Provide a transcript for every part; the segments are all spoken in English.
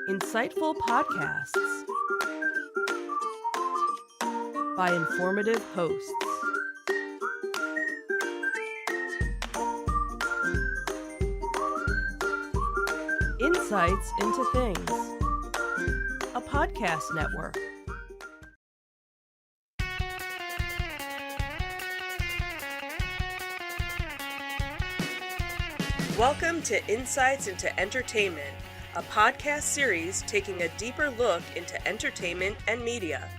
Insightful podcasts by informative hosts. Insights into Things, a podcast network. Welcome to Insights into Entertainment, a podcast series taking a deeper look into entertainment and media.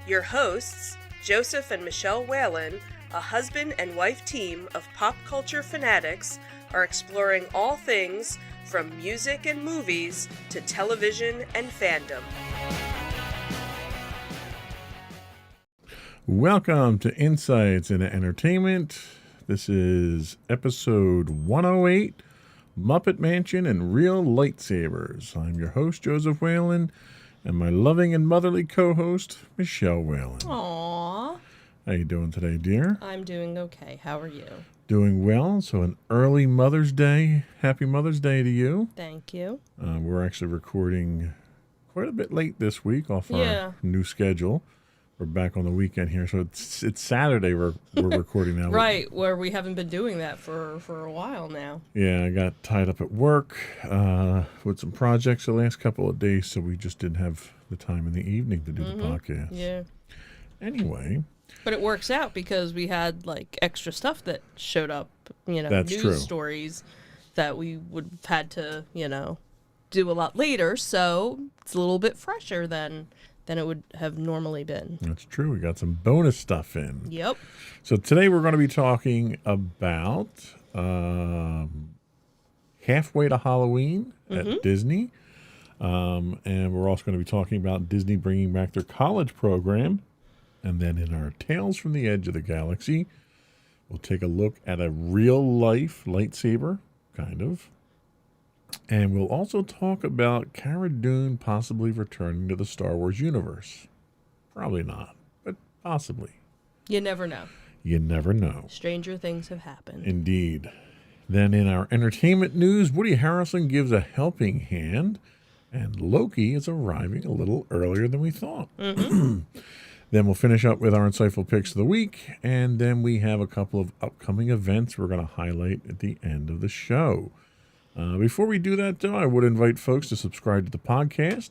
Your hosts, Joseph and Michelle Whalen, a husband and wife team of pop culture fanatics, are exploring all things from music and movies to television and fandom. Welcome to Insights into Entertainment. This is episode 108, Muppet Mansion and Real Lightsabers. I'm your host, Joseph Whalen, and my loving and motherly co-host, Michelle Whalen. Aww. How you doing today, dear? I'm doing okay. How are you? Doing well. So an early Mother's Day. Happy Mother's Day to you. Thank you. We're actually recording quite a bit late this week off our new schedule. We're back on the weekend here, so it's Saturday we're recording now. Right, where we haven't been doing that for a while now. Yeah, I got tied up at work with some projects the last couple of days, so we just didn't have the time in the evening to do the podcast. Yeah. Anyway. But it works out because we had like extra stuff that showed up, That's news true. Stories that we would have had to, do a lot later, so it's a little bit fresher than it would have normally been. That's true. We got some bonus stuff in. Yep. So today we're going to be talking about Halfway to Halloween at Disney. And we're also going to be talking about Disney bringing back their college program. And then in our Tales from the Edge of the Galaxy, we'll take a look at a real-life lightsaber, kind of. And we'll also talk about Cara Dune possibly returning to the Star Wars universe. Probably not, but possibly. You never know. You never know. Stranger things have happened. Indeed. Then in our entertainment news, Woody Harrelson gives a helping hand, and Loki is arriving a little earlier than we thought. Then we'll finish up with our insightful picks of the week, and then we have a couple of upcoming events we're going to highlight at the end of the show. Before we do that, though, I would invite folks to subscribe to the podcast.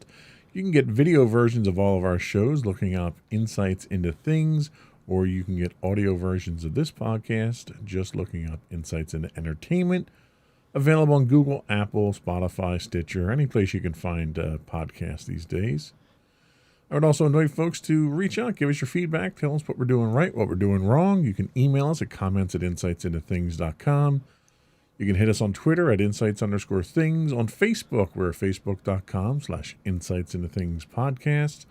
You can get video versions of all of our shows looking up Insights into Things, or you can get audio versions of this podcast just looking up Insights into Entertainment. Available on Google, Apple, Spotify, Stitcher, any place you can find podcasts these days. I would also invite folks to reach out, give us your feedback, tell us what we're doing right, what we're doing wrong. You can email us at comments@insightsintothings.com. You can hit us on Twitter at insights_things. On Facebook, we're at facebook.com/insightsintothingspodcast.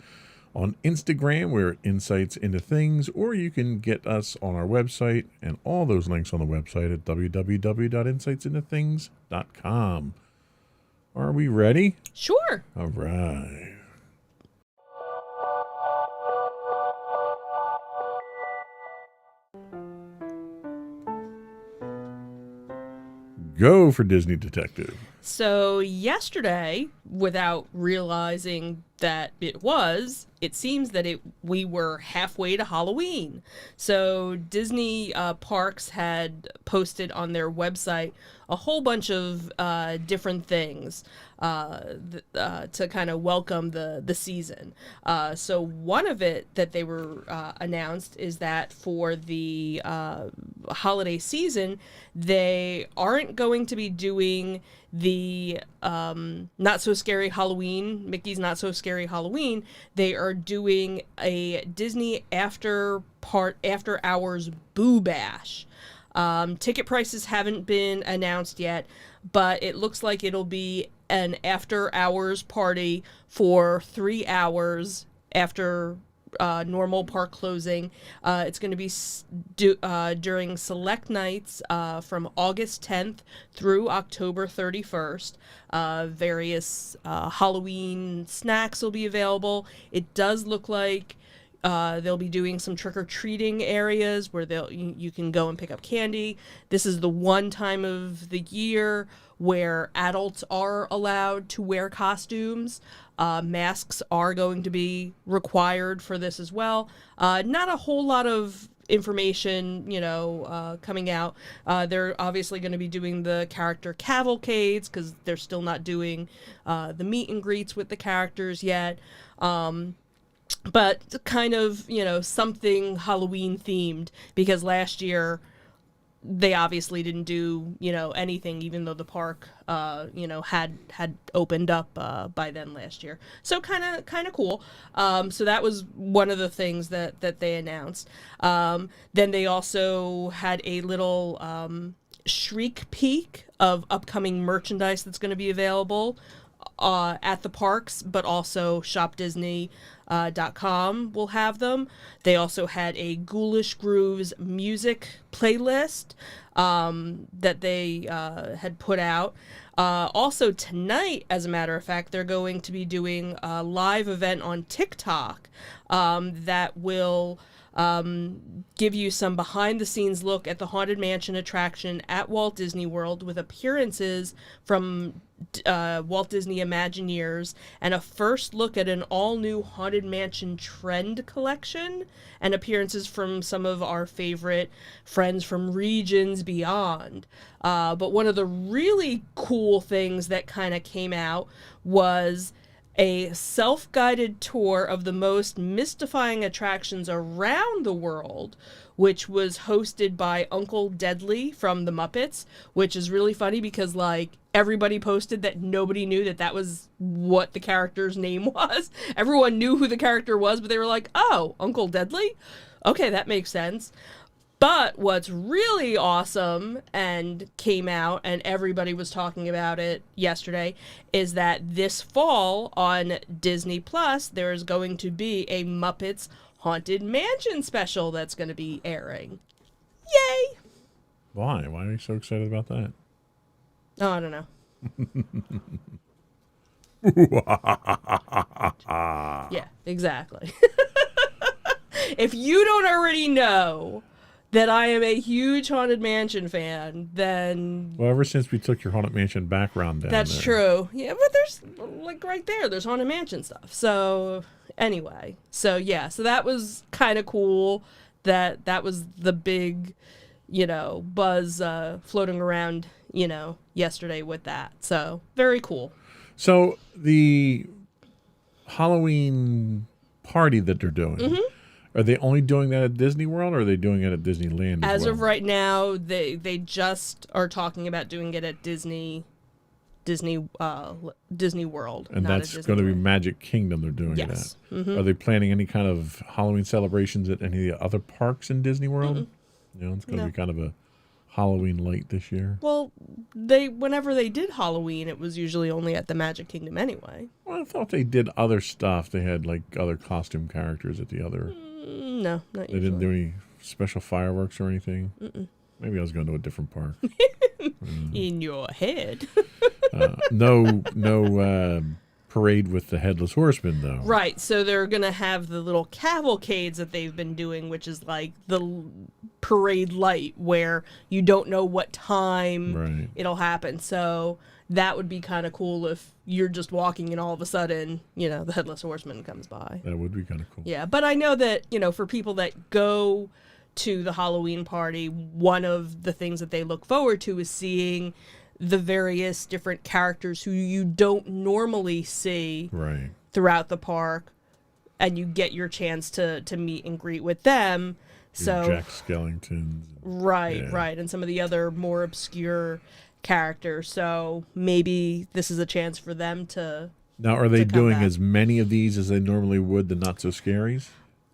On Instagram, we're at Insights Into Things, or you can get us on our website, and all those links on the website at www.insightsintothings.com. Are we ready? Sure. All right. Go for Disney Detective. So yesterday, without realizing that it seems that we were halfway to Halloween. So Disney Parks had posted on their website a whole bunch of different things to kind of welcome the season. So one of it that they were announced is that for the holiday season, they aren't going to be doing the Not So Scary Halloween, Mickey's Not So Scary Halloween. They are doing a Disney after hours Boo Bash. Ticket prices haven't been announced yet, but it looks like it'll be an after hours party for 3 hours after normal park closing. It's going to be during select nights from August 10th through October 31st. Various Halloween snacks will be available. It does look like They'll be doing some trick-or-treating areas where you can go and pick up candy. This is the one time of the year where adults are allowed to wear costumes. Masks are going to be required for this as well. Not a whole lot of information, coming out. They're obviously going to be doing the character cavalcades because they're still not doing the meet and greets with the characters yet. But kind of, something Halloween themed, because last year they obviously didn't do, anything, even though the park, had opened up by then last year. So kind of cool. So that was one of the things that they announced. Then they also had a little sneak peek of upcoming merchandise that's going to be available at the parks, but also shopdisney.com will have them. They also had a Ghoulish Grooves music playlist that they had put out. Also tonight, as a matter of fact, they're going to be doing a live event on TikTok that will give you some behind-the-scenes look at the Haunted Mansion attraction at Walt Disney World with appearances from Walt Disney Imagineers and a first look at an all-new Haunted Mansion trend collection and appearances from some of our favorite friends from regions beyond. But one of the really cool things that kind of came out was a self-guided tour of the most mystifying attractions around the world, which was hosted by Uncle Deadly from the Muppets, which is really funny because, everybody posted that nobody knew that was what the character's name was. Everyone knew who the character was, but they were like, oh, Uncle Deadly? Okay, that makes sense. But what's really awesome and came out, and everybody was talking about it yesterday, is that this fall on Disney Plus, there is going to be a Muppets Haunted Mansion special that's going to be airing. Yay! Why? Why are you so excited about that? Oh, I don't know. Yeah, exactly. If you don't already know that I am a huge Haunted Mansion fan, then... Well, ever since we took your Haunted Mansion background down That's there. true. Yeah, but there's, right there's Haunted Mansion stuff. So, anyway. So, yeah. So, that was kind of cool. That was the big, buzz floating around, yesterday with that. So, very cool. So, the Halloween party that they're doing... Mm-hmm. Are they only doing that at Disney World, or are they doing it at Disneyland as well? Of right now, they just are talking about doing it at Disney World. And that's going to be Magic Kingdom they're doing it at. Mm-hmm. Are they planning any kind of Halloween celebrations at any of the other parks in Disney World? Mm-hmm. It's going to be kind of a Halloween light this year. Well, whenever they did Halloween, it was usually only at the Magic Kingdom anyway. Well, I thought they did other stuff. They had other costume characters at the other... No, not usually. They didn't do any special fireworks or anything? Mm-mm. Maybe I was going to a different park. In your head. No parade with the Headless Horseman, though. Right, so they're going to have the little cavalcades that they've been doing, which is like the parade light, where you don't know what time it'll happen. So that would be kind of cool if you're just walking and all of a sudden, the Headless Horseman comes by. That would be kind of cool. Yeah, but I know that, for people that go to the Halloween party, one of the things that they look forward to is seeing the various different characters who you don't normally see throughout the park, and you get your chance to meet and greet with them. So Jack Skellington. Right, and some of the other more obscure characters. So maybe this is a chance for them to... Now, are they doing as many of these as they normally would, the Not-So-Scaries?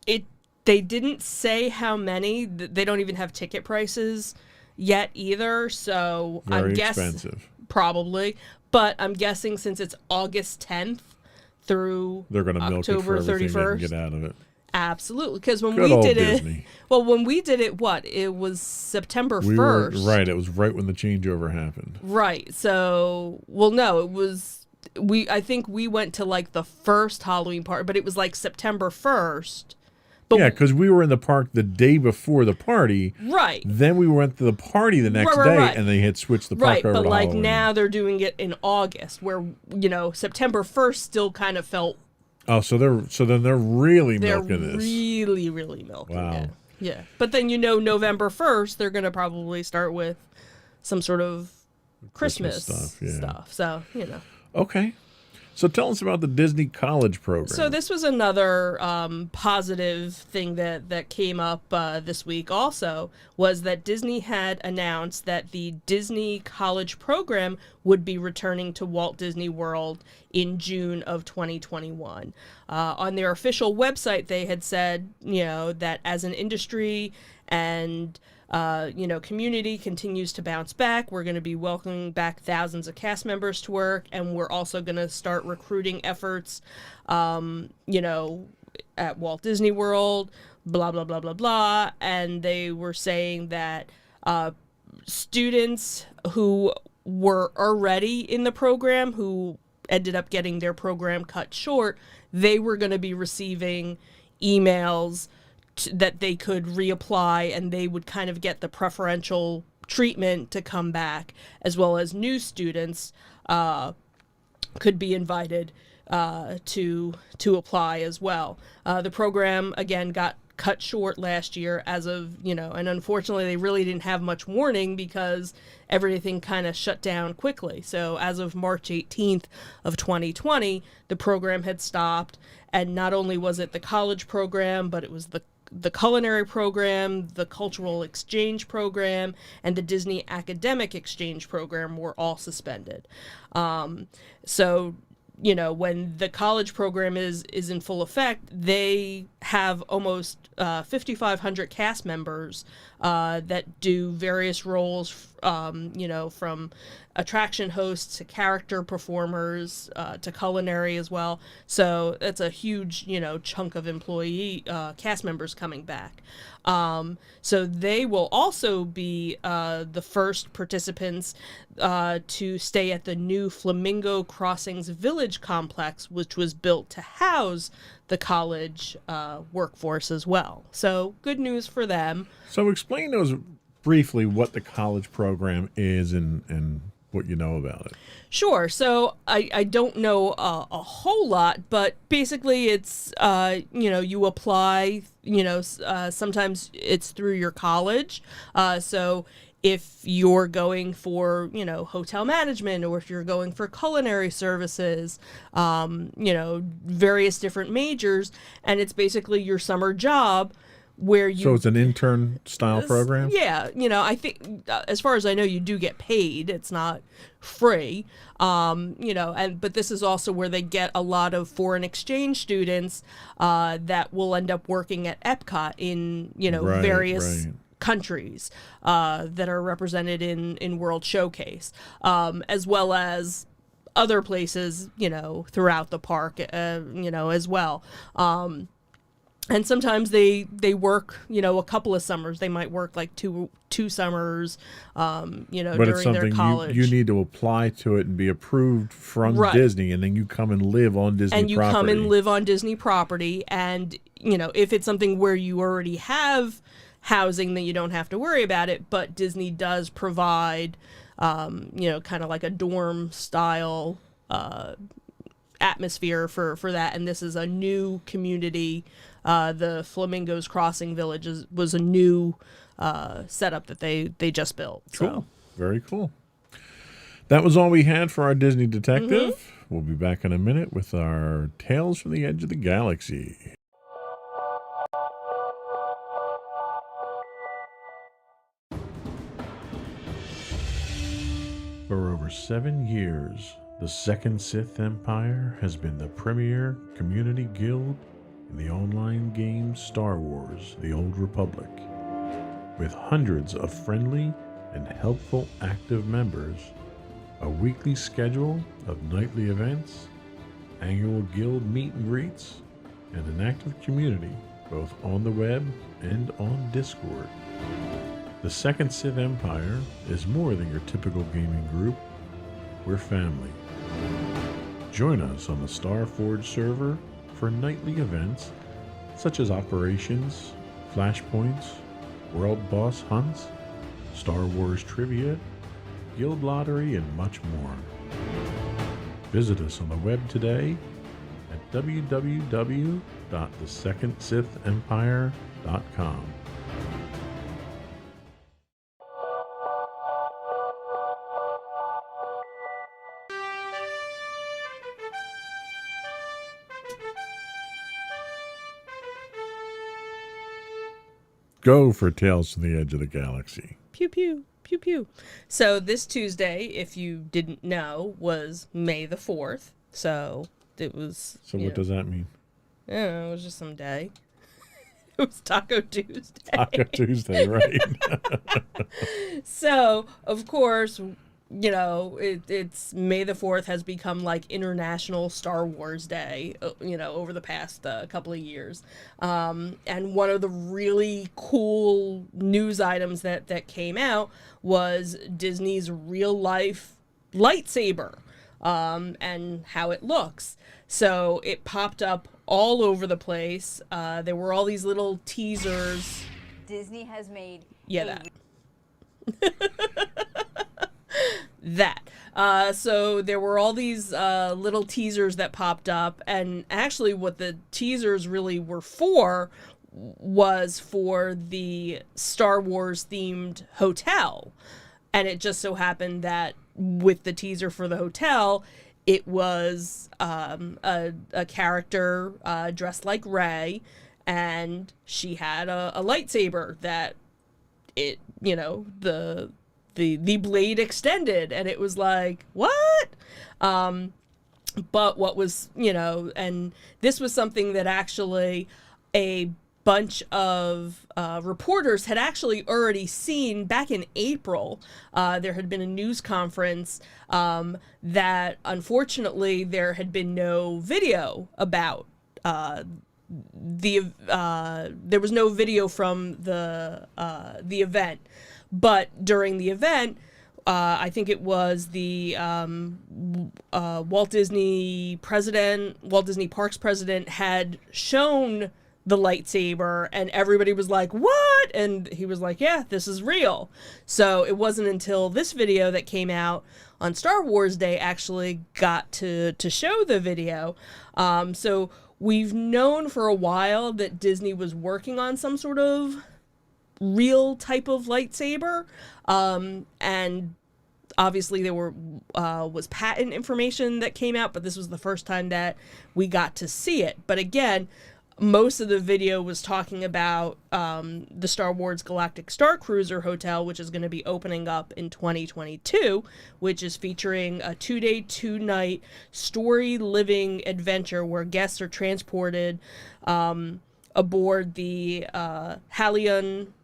They didn't say how many. They don't even have ticket prices yet either, so I'm guessing... expensive. Probably. But I'm guessing since it's August 10th through they're going to milk it for everything 31st. They can get out of it. Absolutely, because when Good we old did Disney. when we did it, it was September 1st. It was right when the changeover happened. Right, so, no, it was, I think we went to, the first Halloween party, but it was, September 1st, But Yeah, because we were in the park the day before the party. right. Then we went to the party the next Right, day, right. and they had switched the park Right, over but to like Halloween. now they're doing it in August, where September 1st still kind of felt Oh, so then they're really they're milking this. really, really milking Wow. it. Yeah, but then November 1st they're gonna probably start with some sort of Christmas stuff, yeah. stuff. So Okay. So tell us about the Disney College program. So this was another positive thing that came up this week also, was that Disney had announced that the Disney College program would be returning to Walt Disney World in June of 2021. On their official website, they had said, that as an industry and community continues to bounce back, we're going to be welcoming back thousands of cast members to work, and we're also going to start recruiting efforts, at Walt Disney World, blah, blah, blah, blah, blah. And they were saying that students who were already in the program, who ended up getting their program cut short, they were going to be receiving emails that they could reapply, and they would kind of get the preferential treatment to come back, as well as new students could be invited to apply as well. The program again got cut short last year as of, and unfortunately they really didn't have much warning because everything kind of shut down quickly. So as of March 18th of 2020, the program had stopped, and not only was it the college program, but it was the culinary program, the cultural exchange program, and the Disney academic exchange program were all suspended. So when the college program is in full effect, they have almost 5,500 cast members that do various roles, from attraction hosts to character performers to culinary as well. So that's a huge, chunk of employee cast members coming back. So they will also be the first participants to stay at the new Flamingo Crossings Village complex, which was built to house the college workforce as well. So good news for them. So explain those briefly, what the college program is and what you know about it. Sure. So I don't know a whole lot, but basically it's, you apply, sometimes it's through your college. So if you're going for, hotel management, or if you're going for culinary services, various different majors, and it's basically your summer job where you... So it's an intern style program? Yeah. I think as far as I know, you do get paid. It's not free. But this is also where they get a lot of foreign exchange students that will end up working at Epcot in, various countries that are represented in World Showcase, as well as other places, throughout the park, as well. And sometimes they work, a couple of summers. They might work like two summers, but during it's something their college. you need to apply to it and be approved from Right. Disney, and then you come and live on Disney property. And you come and live on Disney property, and, if it's something where you already have housing, then you don't have to worry about it, but Disney does provide, kind of like a dorm style atmosphere for that, and this is a new community. The Flamingos Crossing Village was a new setup that they just built. Cool. So. Very cool. That was all we had for our Disney Detective. Mm-hmm. We'll be back in a minute with our Tales from the Edge of the Galaxy. For over 7 years, the Second Sith Empire has been the premier community guild in the online game Star Wars: The Old Republic. With hundreds of friendly and helpful active members, a weekly schedule of nightly events, annual guild meet and greets, and an active community both on the web and on Discord. The Second Sith Empire is more than your typical gaming group. We're family. Join us on the Starforge server for nightly events, such as operations, flashpoints, world boss hunts, Star Wars trivia, guild lottery, and much more. Visit us on the web today at www.thesecondsithempire.com. Go for Tales from the Edge of the Galaxy. Pew, pew, pew, pew. So this Tuesday, if you didn't know, was May the 4th. So it was... So what does that mean? I don't know, it was just some day. It was Taco Tuesday. Taco Tuesday, right. So, of course, you know, it's May the 4th has become like International Star Wars Day, you know, over the past couple of years. And one of the really cool news items that came out was Disney's real life lightsaber and how it looks. So it popped up all over the place. There were all these little teasers. Disney has made that. So there were all these little teasers that popped up, and actually what the teasers really were for was for the Star Wars themed hotel. And it just so happened that with the teaser for the hotel, it was a character dressed like Rey, and she had a lightsaber that it, you know, the blade extended, and it was like, what? But what was, you know, and this was something that actually a bunch of reporters had actually already seen back in April. There had been a news conference that unfortunately there had been no video about. There was no video from the event. But during the event, I think it was the Walt Disney Parks president had shown the lightsaber, and everybody was like, what? And he was like, yeah, this is real. So it wasn't until this video that came out on Star Wars Day actually got to show the video. So we've known for a while that Disney was working on some sort of real type of lightsaber, and obviously there was patent information that came out, but this was the first time that we got to see it. But again, most of the video was talking about the Star Wars Galactic Star Cruiser Hotel, which is going to be opening up in 2022, which is featuring a 2-day, 2-night story living adventure where guests are transported aboard the Halcyon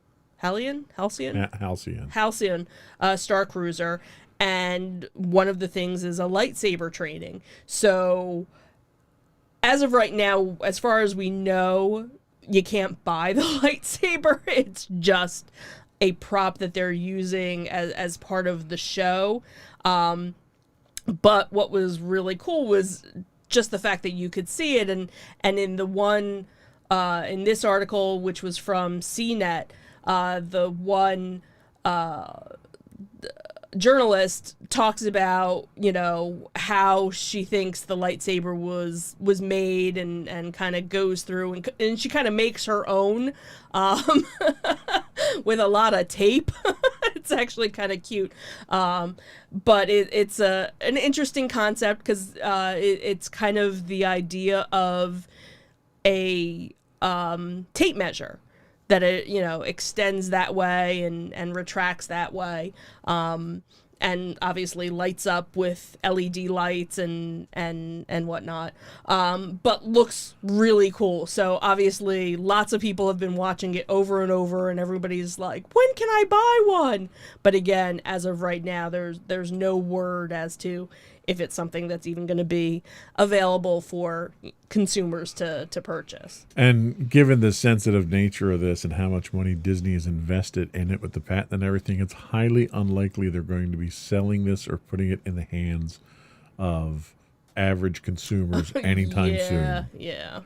Star Cruiser, and one of the things is a lightsaber training. So as of right now, as far as we know, you can't buy the lightsaber. It's just a prop that they're using as part of the show. But what was really cool was just the fact that you could see it, and in the one in this article, which was from CNET, the one journalist talks about, you know, how she thinks the lightsaber was made, and kind of goes through and she kind of makes her own with a lot of tape. It's actually kind of cute, but it's an interesting concept because it's kind of the idea of a tape measure that it, you know, extends that way and retracts that way, and obviously lights up with LED lights and whatnot, but looks really cool. So obviously lots of people have been watching it over and over, and everybody's like, when can I buy one? But again, as of right now, there's no word as to if it's something that's even going to be available for consumers to purchase. And given the sensitive nature of this and how much money Disney has invested in it with the patent and everything, it's highly unlikely they're going to be selling this or putting it in the hands of average consumers anytime soon. Yeah.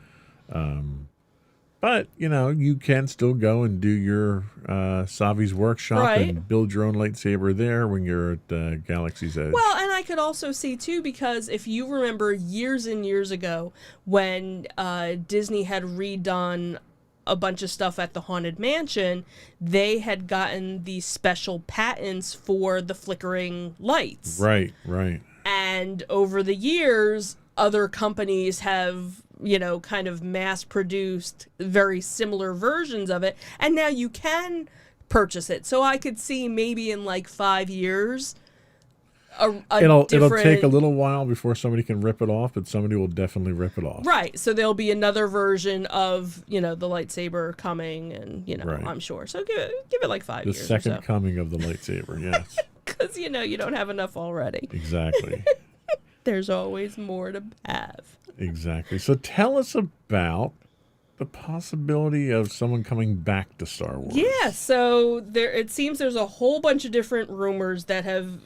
But, you can still go and do your Savi's workshop Right. and build your own lightsaber there when you're at Galaxy's Edge. Well, and I could also see, too, because if you remember years and years ago when Disney had redone a bunch of stuff at the Haunted Mansion, they had gotten these special patents for the flickering lights. Right. And over the years, other companies have, kind of mass-produced very similar versions of it, and now you can purchase it. So I could see maybe in like 5 years, It'll take a little while before somebody can rip it off, but somebody will definitely rip it off. Right. So there'll be another version of, the lightsaber coming, and, Right. I'm sure. So give it like 5 years. The second coming of the lightsaber, yes. Because, you don't have enough already. Exactly. There's always more to have. Exactly. So tell us about the possibility of someone coming back to Star Wars. Yeah, so it seems there's a whole bunch of different rumors that have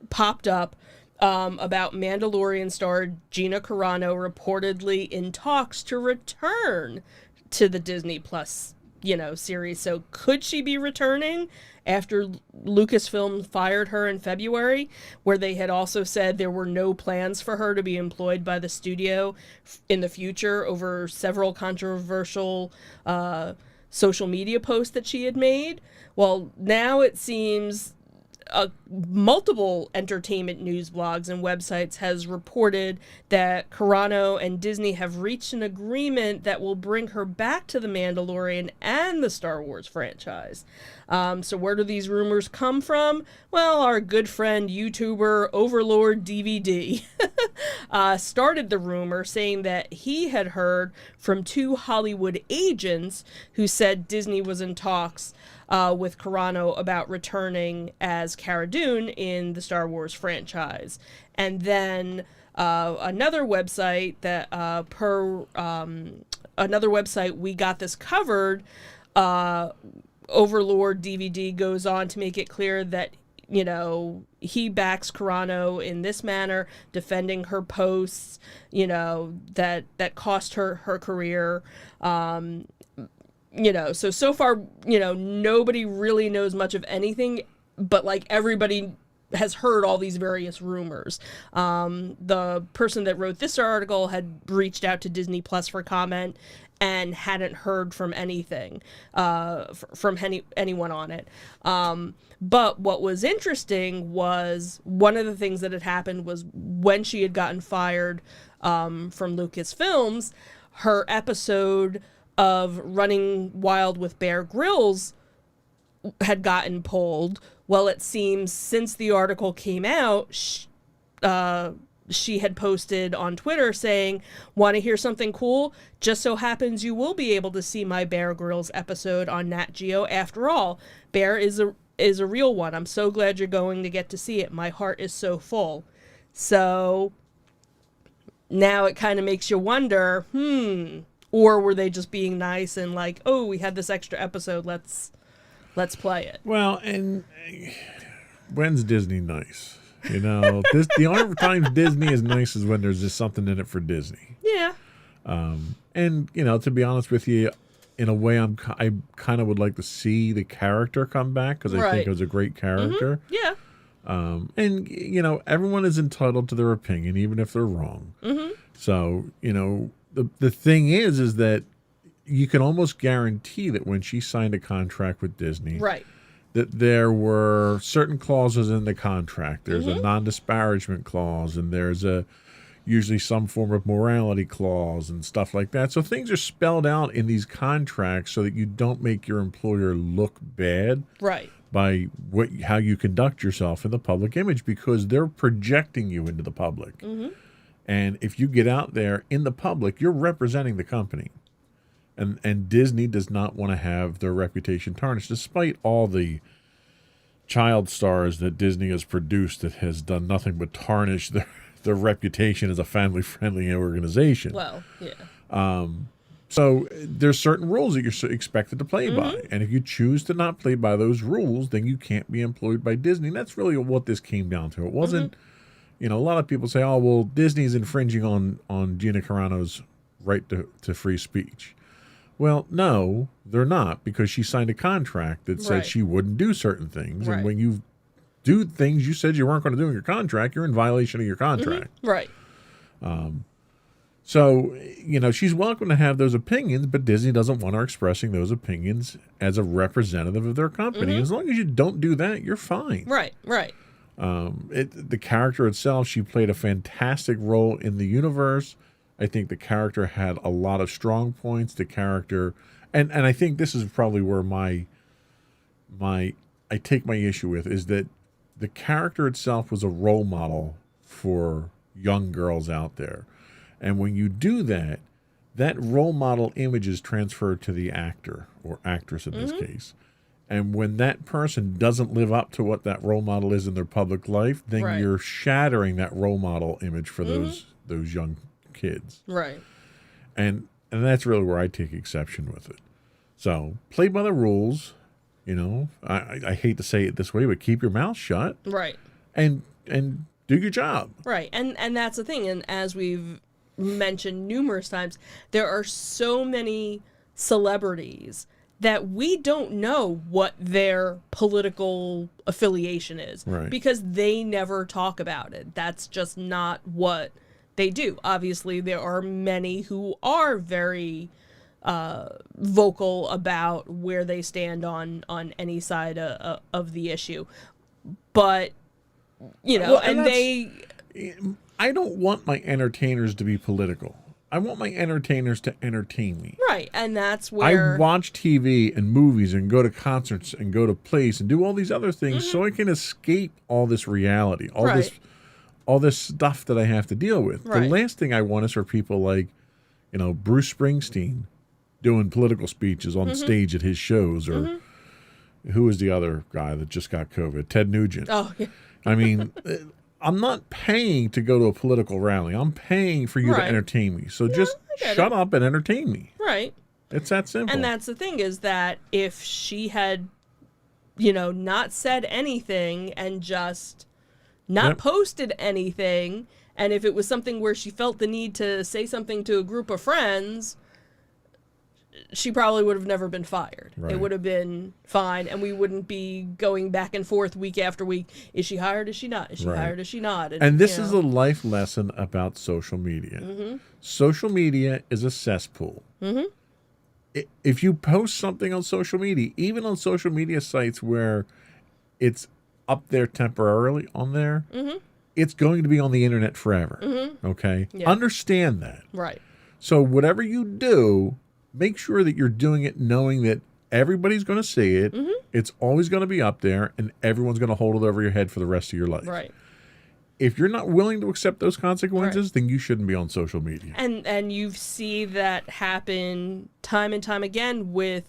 popped up about Mandalorian star Gina Carano reportedly in talks to return to the Disney Plus, series. So could she be returning after Lucasfilm fired her in February, where they had also said there were no plans for her to be employed by the studio in the future over several controversial social media posts that she had made? Well, now it seems multiple entertainment news blogs and websites has reported that Carano and Disney have reached an agreement that will bring her back to The Mandalorian and the Star Wars franchise. So where do these rumors come from? Well, our good friend YouTuber Overlord DVD started the rumor, saying that he had heard from 2 Hollywood agents who said Disney was in talks with Carano about returning as Cara Dune in the Star Wars franchise. And then another website that another website, We Got This Covered, Overlord DVD goes on to make it clear that he backs Carano in this manner, defending her posts, that cost her career. So far, nobody really knows much of anything, but like everybody has heard all these various rumors. The person that wrote this article had reached out to Disney Plus for comment and hadn't heard from anything, from anyone on it. But what was interesting was one of the things that had happened was when she had gotten fired from Lucasfilms, her episode of Running Wild with Bear Grylls had gotten pulled. Well, it seems since the article came out, she had posted on Twitter saying, "Want to hear something cool? Just so happens you will be able to see my Bear Grylls episode on Nat Geo after all. Bear is a real one. I'm so glad you're going to get to see it. My heart is so full." So now it kind of makes you wonder, or were they just being nice and like, oh, we had this extra episode, let's play it. Well, and when's Disney nice? The only time Disney is nice is when there's just something in it for Disney. Yeah. And to be honest with you, in a way, I kind of would like to see the character come back because I think it was a great character. Mm-hmm. Yeah. And everyone is entitled to their opinion, even if they're wrong. Mm-hmm. So the thing is that you can almost guarantee that when she signed a contract with Disney, right, that there were certain clauses in the contract. There's a non-disparagement clause, and there's usually some form of morality clause and stuff like that. So things are spelled out in these contracts so that you don't make your employer look bad, right, by how you conduct yourself in the public image, because they're projecting you into the public. Mm-hmm. And if you get out there in the public, you're representing the company. And Disney does not want to have their reputation tarnished, despite all the child stars that Disney has produced that has done nothing but tarnish their reputation as a family-friendly organization. Well, yeah. So there's certain rules that you're expected to play by. And if you choose to not play by those rules, then you can't be employed by Disney. And that's really what this came down to. It wasn't, a lot of people say, oh, well, Disney's infringing on Gina Carano's right to free speech. Well, no, they're not, because she signed a contract that said Right. she wouldn't do certain things. Right. And when you do things you said you weren't going to do in your contract, you're in violation of your contract. Right. So, she's welcome to have those opinions, but Disney doesn't want her expressing those opinions as a representative of their company. As long as you don't do that, you're fine. Right. Right. The character itself, she played a fantastic role in the universe. I think the character had a lot of strong points. The character, and I think this is probably where I take my issue with, is that the character itself was a role model for young girls out there. And when you do that, that role model image is transferred to the actor or actress in this case. And when that person doesn't live up to what that role model is in their public life, then Right. you're shattering that role model image for those young kids. Right. And that's really where I take exception with it. So play by the rules. I hate to say it this way, but keep your mouth shut Right. and do your job. Right. And that's the thing. And as we've mentioned numerous times, there are so many celebrities that we don't know what their political affiliation is. Right. Because they never talk about it. That's just not what they do. Obviously, there are many who are very vocal about where they stand on any side of the issue. But, Well, I don't want my entertainers to be political. I want my entertainers to entertain me. Right, and that's where... I watch TV and movies and go to concerts and go to plays and do all these other things so I can escape all this reality, all this stuff that I have to deal with. Right. The last thing I want is for people like, Bruce Springsteen doing political speeches on stage at his shows, or who was the other guy that just got COVID? Ted Nugent. Oh, yeah. I mean, I'm not paying to go to a political rally. I'm paying for you to Right. entertain me. So just I get shut up and entertain me. Right. It's that simple. And that's the thing, is that if she had, not said anything and just not posted anything, and if it was something where she felt the need to say something to a group of friends, she probably would have never been fired. Right. It would have been fine, and we wouldn't be going back and forth week after week. Is she hired? Is she not? Is she Right. hired? Is she not? And this is a life lesson about social media. Social media is a cesspool. If you post something on social media, even on social media sites where it's up there temporarily on there, it's going to be on the internet forever. Okay? Yeah. Understand that. Right. So whatever you do, make sure that you're doing it knowing that everybody's going to see it. It's always going to be up there, and everyone's going to hold it over your head for the rest of your life. Right. If you're not willing to accept those consequences, then you shouldn't be on social media. And you see that happen time and time again with,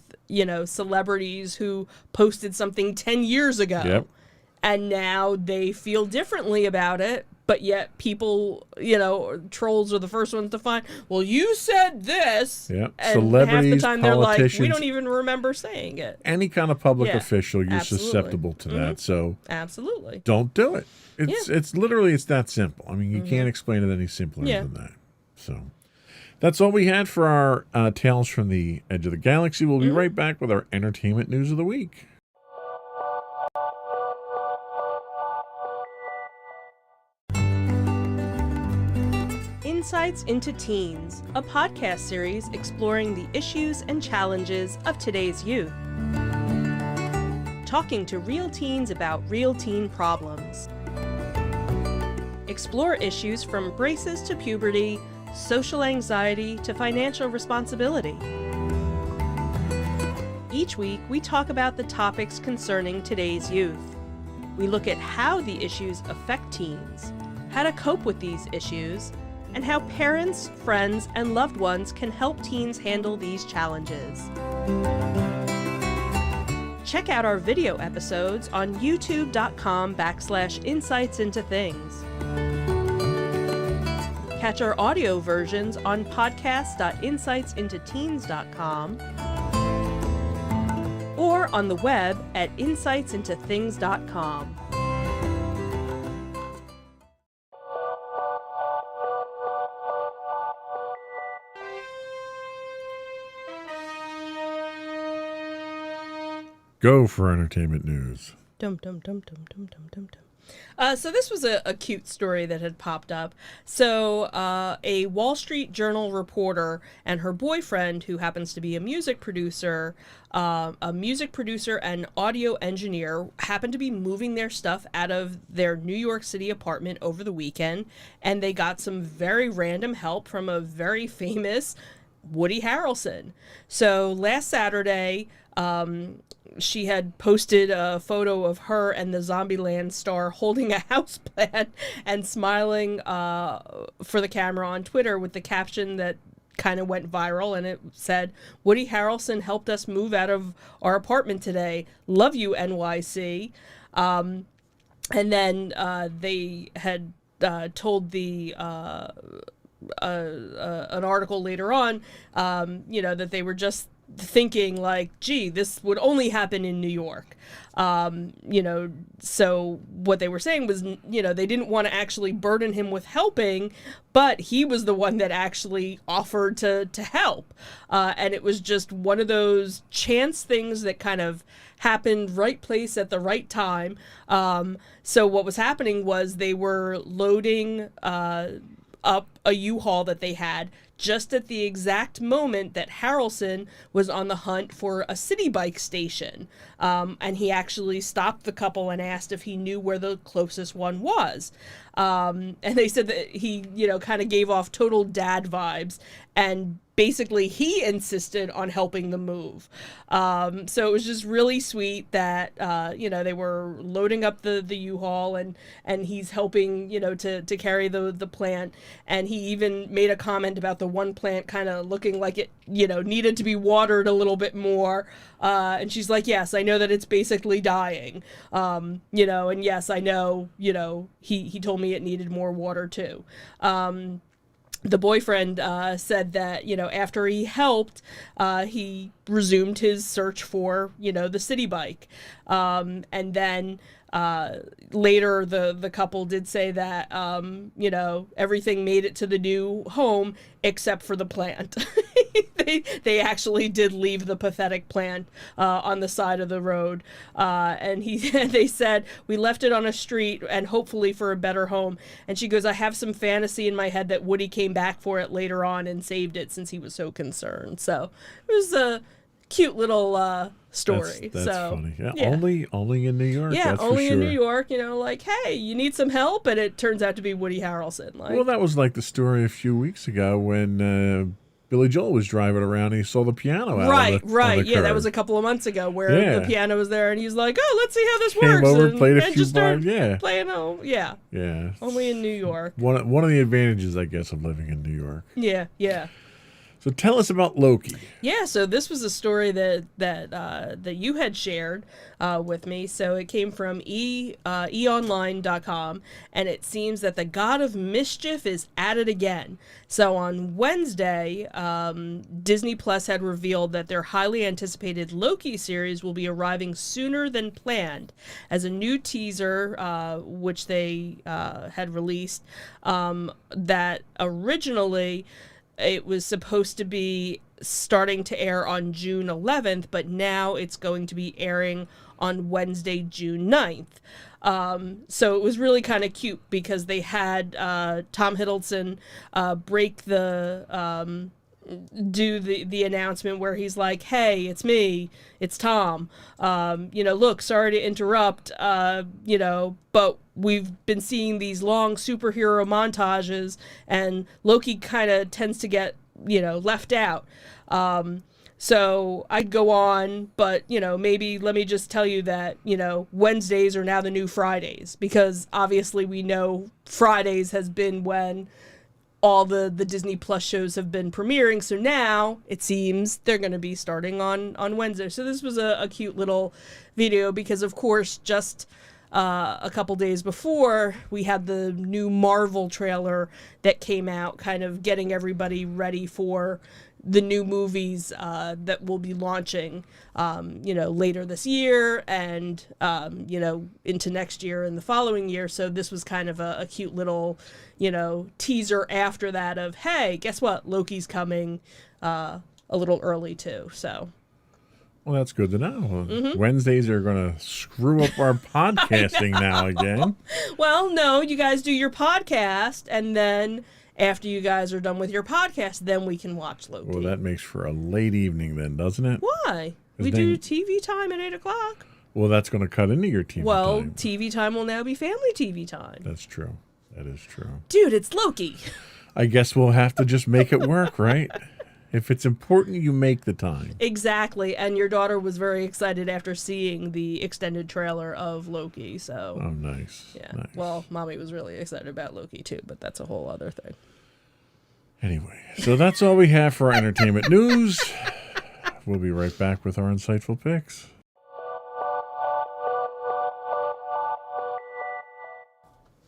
celebrities who posted something 10 years ago. Yep. And now they feel differently about it, but yet people, trolls are the first ones to find, well, you said this. Yep. And Celebrities, half the time they're like, we politicians, don't even remember saying it. any kind of public Yeah, official, you're absolutely. susceptible to that. So Absolutely. don't do it. It's literally, it's that simple. I mean, you can't explain it any simpler Yeah. than that. So that's all we had for our Tales from the Edge of the Galaxy. We'll be right back with our entertainment news of the week. Insights into Teens, a podcast series exploring the issues and challenges of today's youth. Talking to real teens about real teen problems. Explore issues from braces to puberty, social anxiety to financial responsibility. Each week, we talk about the topics concerning today's youth. We look at how the issues affect teens, how to cope with these issues, and how parents, friends, and loved ones can help teens handle these challenges. Check out our video episodes on youtube.com/insightsintothings. Catch our audio versions on podcast.insightsintoteens.com or on the web at insightsintothings.com. Go for entertainment news. Dum dum dum dum dum dum dum dum. So this was a cute story that had popped up. So a Wall Street Journal reporter and her boyfriend, who happens to be a music producer and audio engineer, happened to be moving their stuff out of their New York City apartment over the weekend, and they got some very random help from a very famous Woody Harrelson. So last Saturday, she had posted a photo of her and the Zombieland star holding a houseplant and smiling for the camera on Twitter with the caption that kind of went viral, and it said, "Woody Harrelson helped us move out of our apartment today. Love you, NYC." And then they had told the an article later on, that they were just thinking like, gee, this would only happen in New York. So what they were saying was, they didn't want to actually burden him with helping, but he was the one that actually offered to help. And it was just one of those chance things that kind of happened right place at the right time. So what was happening was they were loading up a U-Haul that they had just at the exact moment that Harrelson was on the hunt for a city bike station. And he actually stopped the couple and asked if he knew where the closest one was. And they said that he, kind of gave off total dad vibes, and basically he insisted on helping them move. So it was just really sweet that, they were loading up the U-Haul and he's helping, to carry the plant. And he even made a comment about the one plant kind of looking like it, needed to be watered a little bit more. And she's like, yes, I know that it's basically dying. And yes, I know, he told me it needed more water too. The boyfriend said that, after he helped, he resumed his search for, the city bike. And then later the couple did say that, everything made it to the new home except for the plant. They actually did leave the pathetic plant on the side of the road. And they said, we left it on a street and hopefully for a better home. And she goes, I have some fantasy in my head that Woody came back for it later on and saved it since he was so concerned. So it was a cute little story. That's so funny. Yeah, yeah. Only in New York. Yeah, that's only for in sure. New York, like, hey, you need some help, and it turns out to be Woody Harrelson. Like, Well, that was like the story a few weeks ago when Billy Joel was driving around and he saw the piano out right. on the Yeah, that curb. was a couple of months ago where the piano was there, and he's like, oh, let's see how this Came works. over, and, played a and few just started bars. Yeah. playing home. Yeah. Yeah. Only in New York. One of the advantages, I guess, of living in New York. Yeah. So tell us about Loki. Yeah, so this was a story that you had shared with me. So it came from eonline.com, and it seems that the God of Mischief is at it again. So on Wednesday, Disney Plus had revealed that their highly anticipated Loki series will be arriving sooner than planned, as a new teaser, which they had released, that originally it was supposed to be starting to air on June 11th, but now it's going to be airing on Wednesday, June 9th. So it was really kind of cute because they had Tom Hiddleston break do the announcement where he's like, hey, it's me, it's Tom. Look, sorry to interrupt, but we've been seeing these long superhero montages, and Loki kind of tends to get, left out. So I'd go on, but, maybe let me just tell you that, Wednesdays are now the new Fridays, because obviously we know Fridays has been when all the Disney Plus shows have been premiering. So now it seems they're going to be starting on Wednesday. So this was a cute little video because, of course, just a couple days before, we had the new Marvel trailer that came out, kind of getting everybody ready for the new movies that will be launching, later this year and, into next year and the following year. So this was kind of a cute little, teaser after that of, hey, guess what? Loki's coming a little early too. So. Well, that's good to know. Wednesdays are going to screw up our podcasting now again. Well, no, you guys do your podcast, and then after you guys are done with your podcast, then we can watch Loki. Well, that makes for a late evening then, doesn't it? Why? We do TV time at 8 o'clock. Well, that's going to cut into your TV time. Well, TV time will now be family TV time. That's true. That is true. Dude, it's Loki. I guess we'll have to just make it work, right? If it's important, you make the time. Exactly. And your daughter was very excited after seeing the extended trailer of Loki. So. Oh, nice. Yeah. Nice. Well, Mommy was really excited about Loki, too, but that's a whole other thing. Anyway, so that's all we have for our entertainment news. We'll be right back with our insightful picks.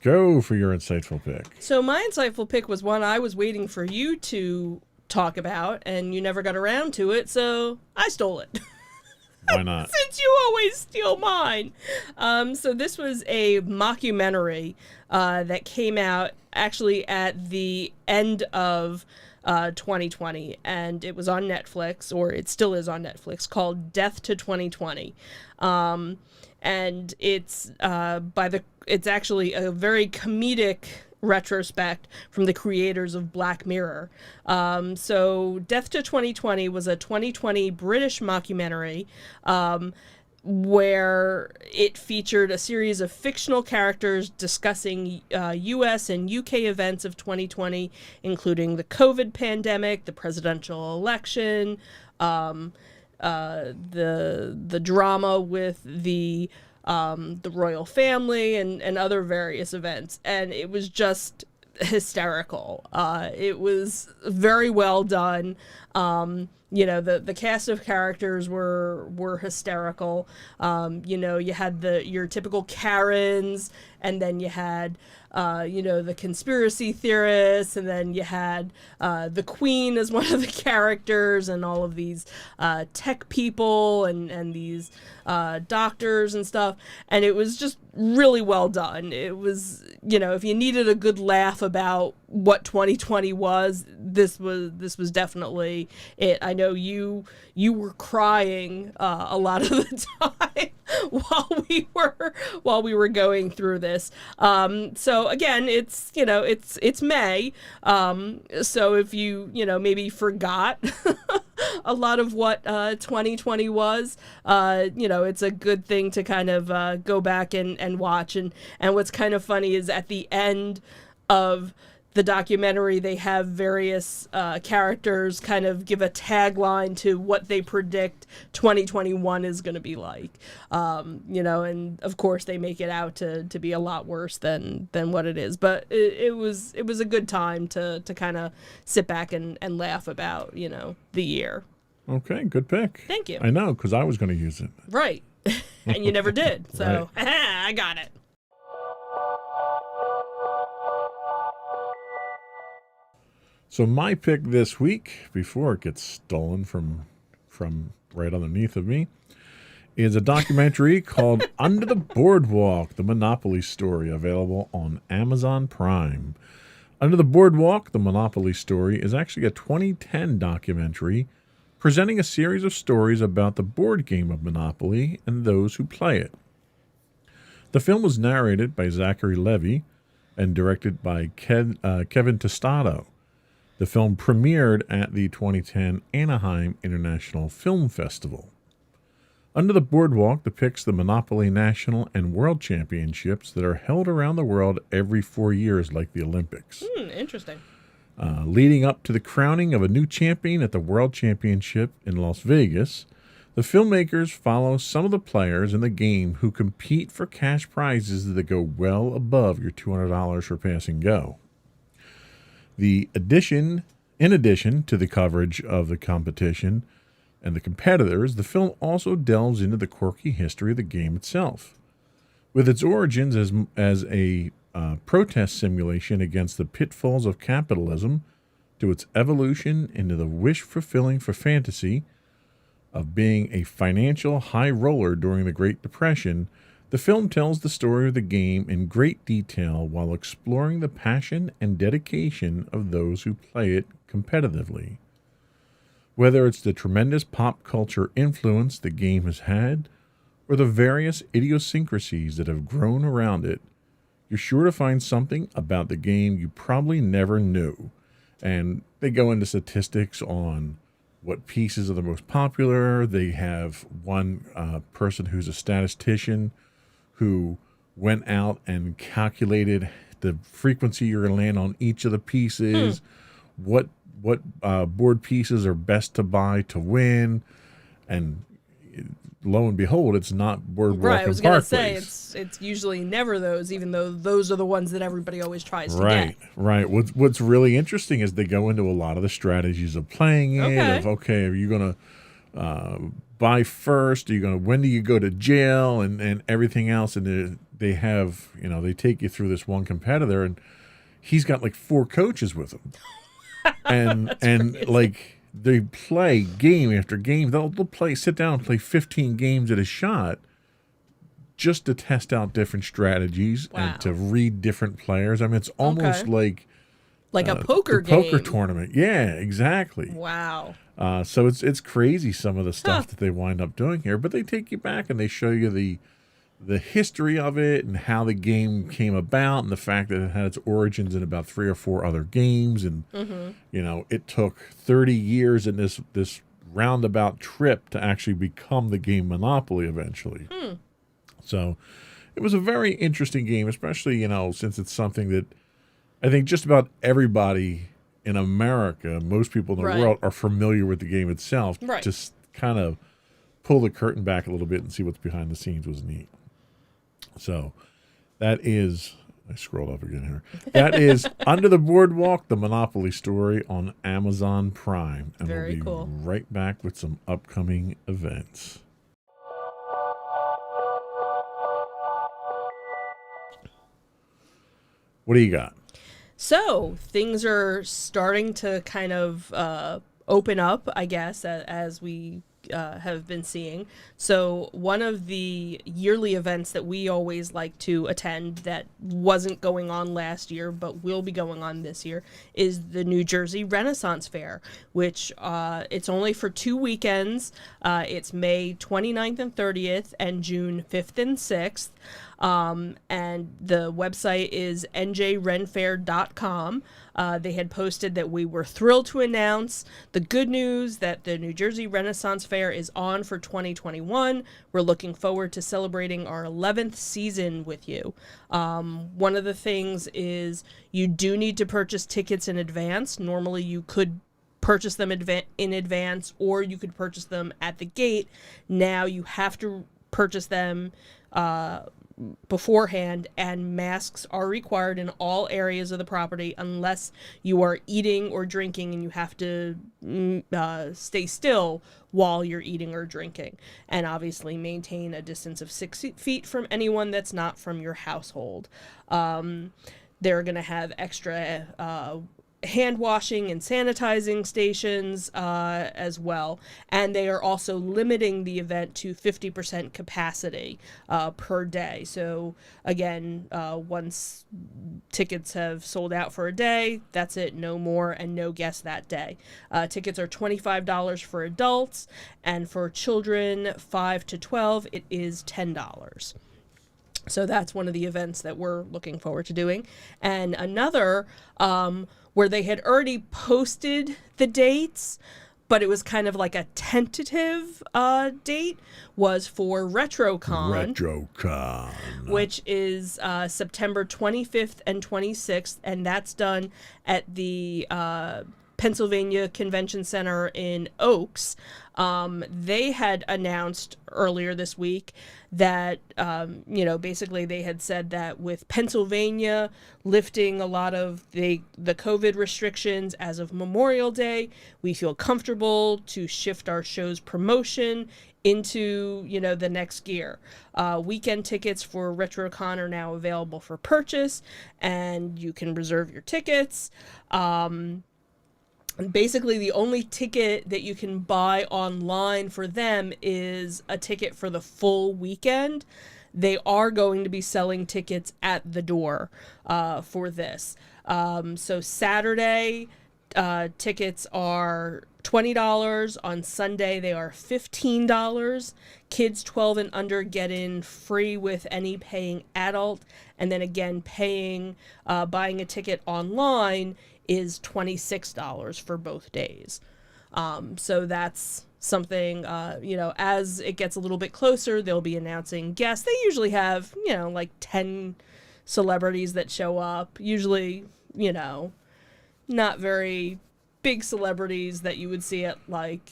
Go for your insightful pick. So my insightful pick was one I was waiting for you to talk about, and you never got around to it, so I stole it. Why not? Since you always steal mine. So this was a mockumentary that came out actually at the end of 2020, and it was on Netflix, or it still is on Netflix, called Death to 2020. And it's it's actually a very comedic retrospect from the creators of Black Mirror. So Death to 2020 was a 2020 British mockumentary where it featured a series of fictional characters discussing U.S. and U.K. events of 2020, including the COVID pandemic, the presidential election, the drama with the royal family, and other various events. And it was just hysterical. It was very well done. The cast of characters were hysterical. You had your typical Karens, and then you had the conspiracy theorists, and then you had the Queen as one of the characters, and all of these tech people and these doctors and stuff. And it was just really well done. It was, if you needed a good laugh about what 2020 was, this was definitely it. I know you were crying a lot of the time while we were going through this. So again, it's May. So if you maybe forgot a lot of what 2020 was, it's a good thing to kind of go back and watch. And what's kind of funny is at the end of the documentary, they have various characters kind of give a tagline to what they predict 2021 is going to be like. And of course they make it out to be a lot worse than what it is. But it was a good time to kind of sit back and laugh about, the year. Okay, good pick. Thank you. I know, because I was going to use it. Right. And you never did. So Right. I got it. So my pick this week, before it gets stolen from right underneath of me, is a documentary called Under the Boardwalk, the Monopoly Story, available on Amazon Prime. Under the Boardwalk, the Monopoly Story is actually a 2010 documentary presenting a series of stories about the board game of Monopoly and those who play it. The film was narrated by Zachary Levi and directed by Kevin Tostado. The film premiered at the 2010 Anaheim International Film Festival. Under the Boardwalk depicts the Monopoly National and World Championships that are held around the world every 4 years like the Olympics. Interesting. Leading up to the crowning of a new champion at the World Championship in Las Vegas, the filmmakers follow some of the players in the game who compete for cash prizes that go well above your $200 for passing go. In addition to the coverage of the competition and the competitors, the film also delves into the quirky history of the game itself. With its origins as a protest simulation against the pitfalls of capitalism, to its evolution into the wish-fulfilling for fantasy of being a financial high roller during the Great Depression, the film tells the story of the game in great detail while exploring the passion and dedication of those who play it competitively. Whether it's the tremendous pop culture influence the game has had, or the various idiosyncrasies that have grown around it, you're sure to find something about the game you probably never knew. And they go into statistics on what pieces are the most popular. They have one person who's a statistician who went out and calculated the frequency you're going to land on each of the pieces, what board pieces are best to buy to win, and lo and behold, it's not Boardwalk Right, I was and going Park to say, Place. it's usually never those, even though those are the ones that everybody always tries to Right, get. right. What's really interesting is they go into a lot of the strategies of playing it. Okay. Are you going to buy first? Are you going to, when do you go to jail, and everything else? And they have, they take you through this one competitor, and he's got like 4 coaches with him, and crazy. like they play game after game. They'll sit down and play 15 games at a shot, just to test out different strategies Wow. and to read different players. I mean, it's almost Okay. Like a the poker game. poker tournament. Yeah, exactly. Wow. So it's crazy, some of the stuff that they wind up doing here, but they take you back and they show you the history of it and how the game came about, and the fact that it had its origins in about 3 or 4 other games, and it took 30 years in this roundabout trip to actually become the game Monopoly eventually. So it was a very interesting game, especially since it's something that I think just about everybody in America, most people in the Right. world, are familiar with the game itself. Right. Just kind of pull the curtain back a little bit and see what's behind the scenes was neat. So that is, I scrolled up again here. That is Under the Boardwalk, the Monopoly story on Amazon Prime. And Very we'll be cool. right back with some upcoming events. What do you got? So things are starting to kind of open up, I guess, as we have been seeing. So one of the yearly events that we always like to attend that wasn't going on last year but will be going on this year is the New Jersey Renaissance Fair, which it's only for 2 weekends. It's May 29th and 30th and June 5th and 6th. And the website is njrenfair.com. They had posted that we were thrilled to announce the good news that the New Jersey Renaissance Fair is on for 2021. We're looking forward to celebrating our 11th season with you. One of the things is you do need to purchase tickets in advance. Normally you could purchase them in advance, or you could purchase them at the gate. Now you have to purchase them beforehand, and masks are required in all areas of the property unless you are eating or drinking, and you have to stay still while you're eating or drinking, and obviously maintain a distance of 6 feet from anyone that's not from your household. They're going to have extra hand washing and sanitizing stations as well, and they are also limiting the event to 50% capacity per day. So again, once tickets have sold out for a day, that's it, no more, and no guests that day. Tickets are $25 for adults, and for children 5 to 12 it is $10. So that's one of the events that we're looking forward to doing. And another where they had already posted the dates, but it was kind of like a tentative date, was for RetroCon. which is September 25th and 26th, and that's done at the Pennsylvania Convention Center in Oaks. They had announced earlier this week that, basically they had said that with Pennsylvania lifting a lot of the COVID restrictions as of Memorial Day, we feel comfortable to shift our show's promotion into, the next gear. Weekend tickets for RetroCon are now available for purchase, and you can reserve your tickets. Basically, the only ticket that you can buy online for them is a ticket for the full weekend. They are going to be selling tickets at the door for this. So Saturday, tickets are $20. On Sunday, they are $15. Kids 12 and under get in free with any paying adult. And then again, buying a ticket online is $26 for both days. So that's something, as it gets a little bit closer, they'll be announcing guests. They usually have, like 10 celebrities that show up. Usually, not very big celebrities that you would see at, like,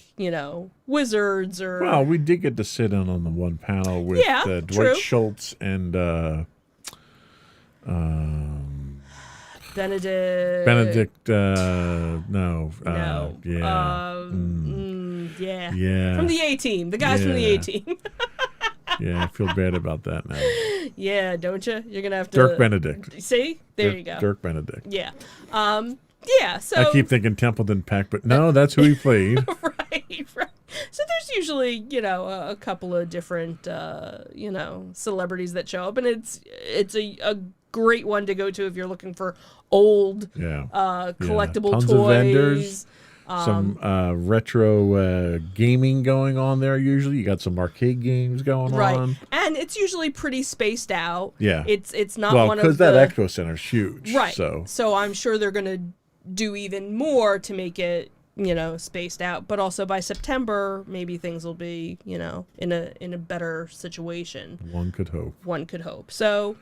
Wizards or... Well, we did get to sit in on the one panel with Dwight true. Schultz and Benedict. No. Yeah. Yeah. From the A-Team. The guys from the A-Team. Yeah, I feel bad about that now. Yeah, don't you? You're going to have to... Dirk Benedict. See? There you go. Dirk Benedict. Yeah. So... I keep thinking Templeton Peck, but no, that's who he played. Right. So there's usually, a couple of different, celebrities that show up, and it's a great one to go to if you're looking for old collectible Tons toys. Of vendors. Some retro gaming going on there usually. You got some arcade games going on. And it's usually pretty spaced out. Yeah. It's not well, one of because that expo center's huge. Right. So I'm sure they're going to do even more to make it, spaced out. But also by September, maybe things will be, in a better situation. One could hope. So,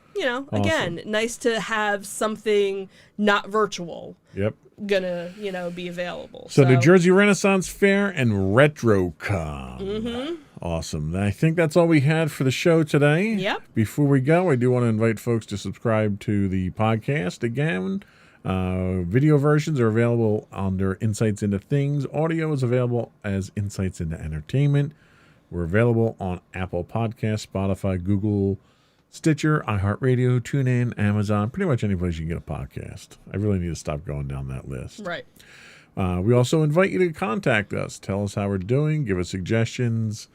again, nice to have something not virtual. Yep. Gonna, be available. So New Jersey Renaissance Fair and RetroCon. Mm-hmm. Awesome. I think that's all we had for the show today. Yep. Before we go, I do want to invite folks to subscribe to the podcast again. Video versions are available under Insights into Things. Audio is available as Insights into Entertainment. We're available on Apple Podcasts, Spotify, Google, Stitcher, iHeartRadio, TuneIn, Amazon, pretty much any place you can get a podcast. I really need to stop going down that list. Right. We also invite you to contact us. Tell us how we're doing. Give us suggestions.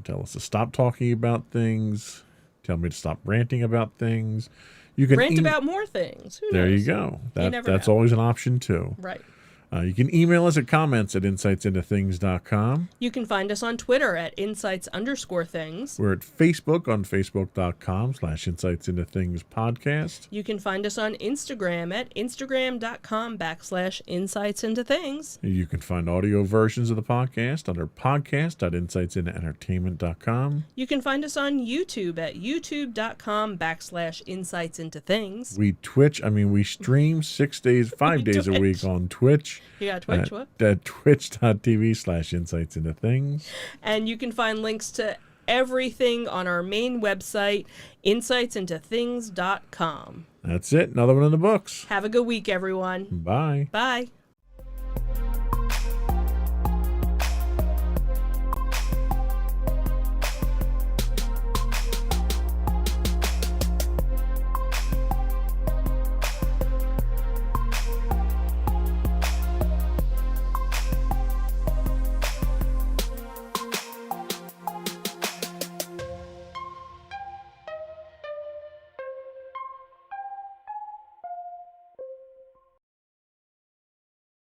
Tell us to stop talking about things. Tell me to stop ranting about things. You can rant about more things. Who there knows? You go. That's know. always an option too. Right. You can email us at comments@insightsintothings.com. You can find us on Twitter at insights_things. We're at Facebook on facebook.com/insightsintothingspodcast. You can find us on Instagram at instagram.com/insightsintothings. You can find audio versions of the podcast under podcast.insightsintoentertainment.com. You can find us on YouTube at youtube.com/insightsintothings. We stream 5 days a week on Twitch. You got Twitch, what? At twitch.tv/insightsintothings. And you can find links to everything on our main website, insightsintothings.com. That's it. Another one in the books. Have a good week, everyone. Bye. Bye.